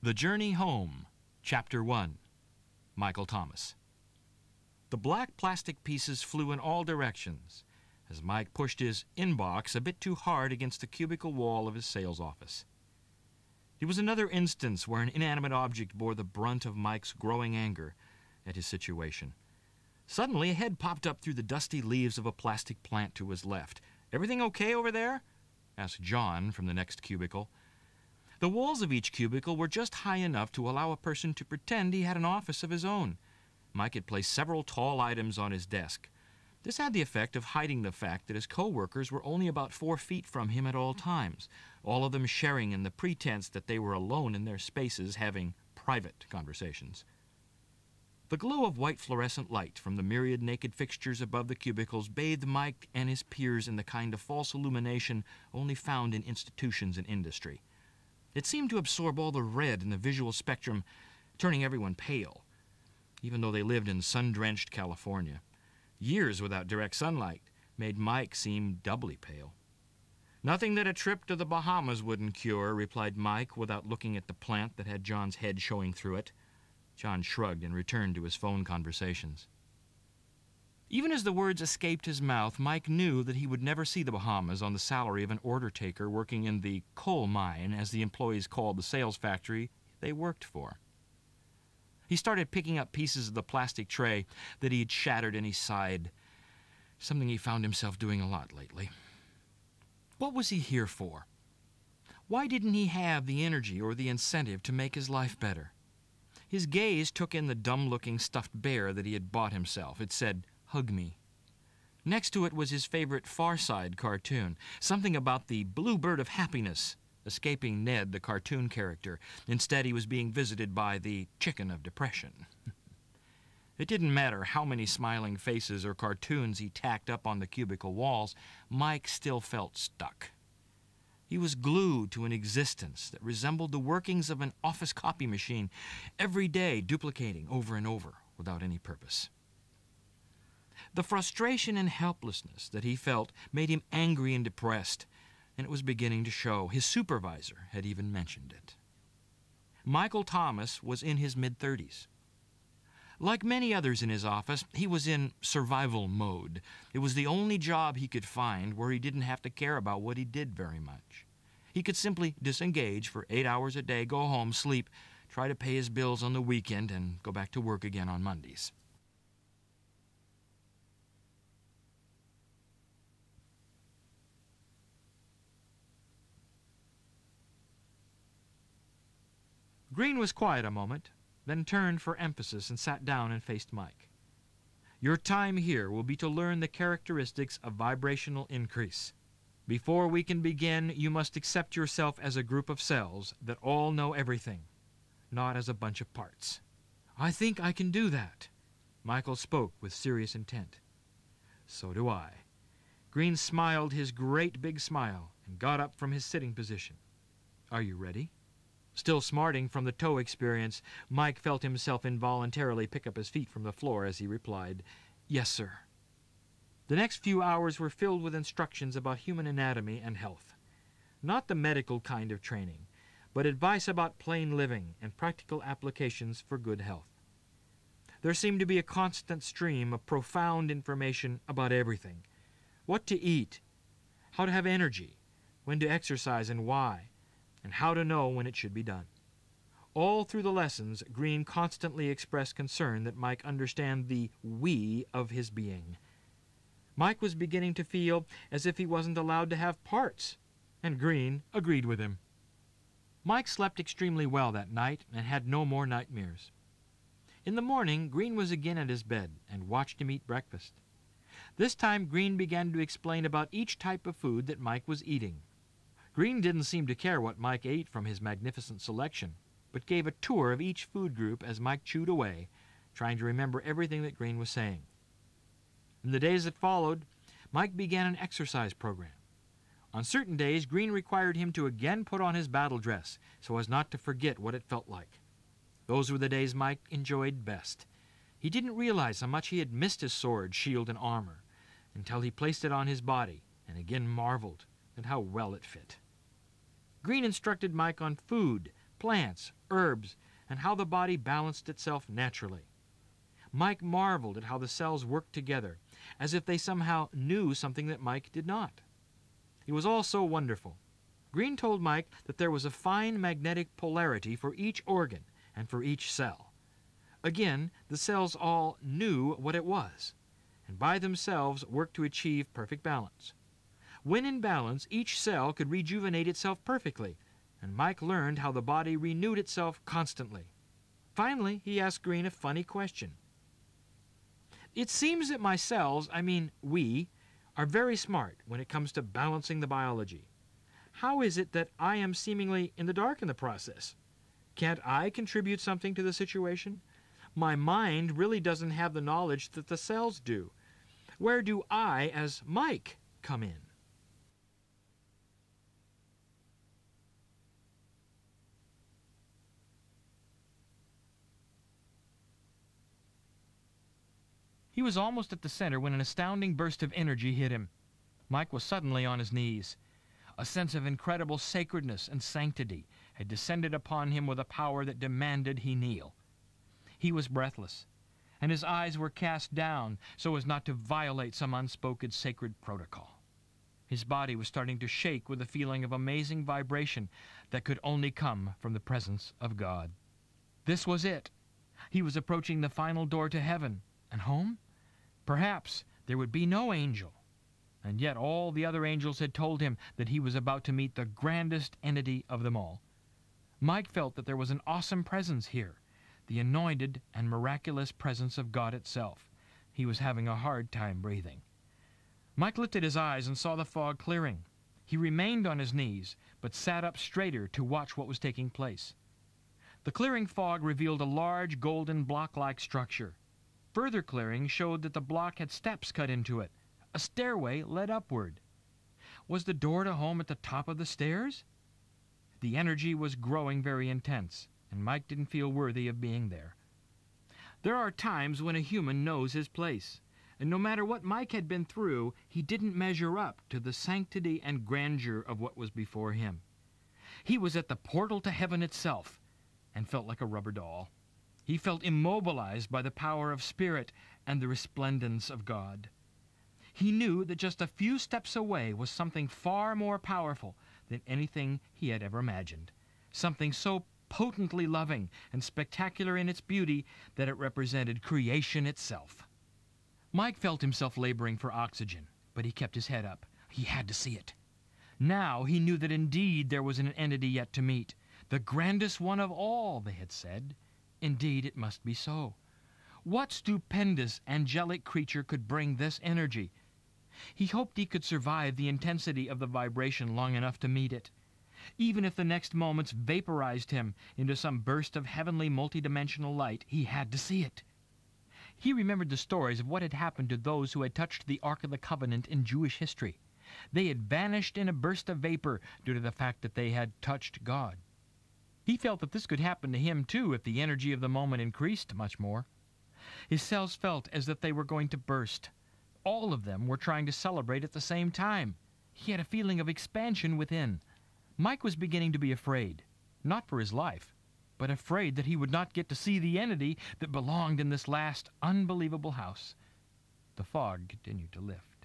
The Journey Home, Chapter 1, Michael Thomas. The black plastic pieces flew in all directions as Mike pushed his inbox a bit too hard against the cubicle wall of his sales office. It was another instance where an inanimate object bore the brunt of Mike's growing anger at his situation. Suddenly, a head popped up through the dusty leaves of a plastic plant to his left. "Everything okay over there?" asked John from the next cubicle. The walls of each cubicle were just high enough to allow a person to pretend he had an office of his own. Mike had placed several tall items on his desk. This had the effect of hiding the fact that his co-workers were only about 4 feet from him at all times, all of them sharing in the pretense that they were alone in their spaces having private conversations. The glow of white fluorescent light from the myriad naked fixtures above the cubicles bathed Mike and his peers in the kind of false illumination only found in institutions and industry. It seemed to absorb all the red in the visual spectrum, turning everyone pale, even though they lived in sun-drenched California. Years without direct sunlight made Mike seem doubly pale. "Nothing that a trip to the Bahamas wouldn't cure," replied Mike without looking at the plant that had John's head showing through it. John shrugged and returned to his phone conversations. Even as the words escaped his mouth, Mike knew that he would never see the Bahamas on the salary of an order taker working in the coal mine, as the employees called the sales factory they worked for. He started picking up pieces of the plastic tray that he had shattered, and he sighed, something he found himself doing a lot lately. What was he here for? Why didn't he have the energy or the incentive to make his life better? His gaze took in the dumb-looking stuffed bear that he had bought himself. It said, "Hug me." Next to it was his favorite Far Side cartoon, something about the blue bird of happiness, escaping Ned, the cartoon character. Instead, he was being visited by the chicken of depression. It didn't matter how many smiling faces or cartoons he tacked up on the cubicle walls, Mike still felt stuck. He was glued to an existence that resembled the workings of an office copy machine, every day duplicating over and over without any purpose. The frustration and helplessness that he felt made him angry and depressed, and it was beginning to show. His supervisor had even mentioned it. Michael Thomas was in his mid-30s. Like many others in his office, he was in survival mode. It was the only job he could find where he didn't have to care about what he did very much. He could simply disengage for 8 hours a day, go home, sleep, try to pay his bills on the weekend, and go back to work again on Mondays. Green was quiet a moment, then turned for emphasis and sat down and faced Mike. "Your time here will be to learn the characteristics of vibrational increase. Before we can begin, you must accept yourself as a group of cells that all know everything, not as a bunch of parts." "I think I can do that." Michael spoke with serious intent. "So do I." Green smiled his great big smile and got up from his sitting position. "Are you ready?" Still smarting from the toe experience, Mike felt himself involuntarily pick up his feet from the floor as he replied, "Yes, sir." The next few hours were filled with instructions about human anatomy and health. Not the medical kind of training, but advice about plain living and practical applications for good health. There seemed to be a constant stream of profound information about everything. What to eat, how to have energy, when to exercise and why, and how to know when it should be done. All through the lessons, Green constantly expressed concern that Mike understand the we of his being. Mike was beginning to feel as if he wasn't allowed to have parts, and Green agreed with him. Mike slept extremely well that night and had no more nightmares. In the morning, Green was again at his bed and watched him eat breakfast. This time, Green began to explain about each type of food that Mike was eating. Green didn't seem to care what Mike ate from his magnificent selection, but gave a tour of each food group as Mike chewed away, trying to remember everything that Green was saying. In the days that followed, Mike began an exercise program. On certain days, Green required him to again put on his battle dress so as not to forget what it felt like. Those were the days Mike enjoyed best. He didn't realize how much he had missed his sword, shield, and armor until he placed it on his body and again marveled at how well it fit. Green instructed Mike on food, plants, herbs, and how the body balanced itself naturally. Mike marveled at how the cells worked together, as if they somehow knew something that Mike did not. It was all so wonderful. Green told Mike that there was a fine magnetic polarity for each organ and for each cell. Again, the cells all knew what it was, and by themselves worked to achieve perfect balance. When in balance, each cell could rejuvenate itself perfectly, and Mike learned how the body renewed itself constantly. Finally, he asked Green a funny question. It seems that my cells, we, are very smart when it comes to balancing the biology. How is it that I am seemingly in the dark in the process? Can't I contribute something to the situation? My mind really doesn't have the knowledge that the cells do. Where do I, as Mike, come in? He was almost at the center when an astounding burst of energy hit him. Mike was suddenly on his knees. A sense of incredible sacredness and sanctity had descended upon him with a power that demanded he kneel. He was breathless, and his eyes were cast down so as not to violate some unspoken sacred protocol. His body was starting to shake with a feeling of amazing vibration that could only come from the presence of God. This was it. He was approaching the final door to heaven and home. Perhaps there would be no angel, and yet all the other angels had told him that he was about to meet the grandest entity of them all. Mike felt that there was an awesome presence here, the anointed and miraculous presence of God itself. He was having a hard time breathing. Mike lifted his eyes and saw the fog clearing. He remained on his knees, but sat up straighter to watch what was taking place. The clearing fog revealed a large golden block-like structure. Further clearing showed that the block had steps cut into it. A stairway led upward. Was the door to home at the top of the stairs? The energy was growing very intense, and Mike didn't feel worthy of being there. There are times when a human knows his place, and no matter what Mike had been through, he didn't measure up to the sanctity and grandeur of what was before him. He was at the portal to heaven itself, and felt like a rubber doll. He felt immobilized by the power of spirit and the resplendence of God. He knew that just a few steps away was something far more powerful than anything he had ever imagined, something so potently loving and spectacular in its beauty that it represented creation itself. Mike felt himself laboring for oxygen, but he kept his head up. He had to see it. Now he knew that indeed there was an entity yet to meet, the grandest one of all, they had said. Indeed, it must be so. What stupendous angelic creature could bring this energy? He hoped he could survive the intensity of the vibration long enough to meet it. Even if the next moments vaporized him into some burst of heavenly multidimensional light, he had to see it. He remembered the stories of what had happened to those who had touched the Ark of the Covenant in Jewish history. They had vanished in a burst of vapor due to the fact that they had touched God. He felt that this could happen to him too if the energy of the moment increased much more. His cells felt as if they were going to burst. All of them were trying to celebrate at the same time. He had a feeling of expansion within. Mike was beginning to be afraid, not for his life, but afraid that he would not get to see the entity that belonged in this last unbelievable house. The fog continued to lift.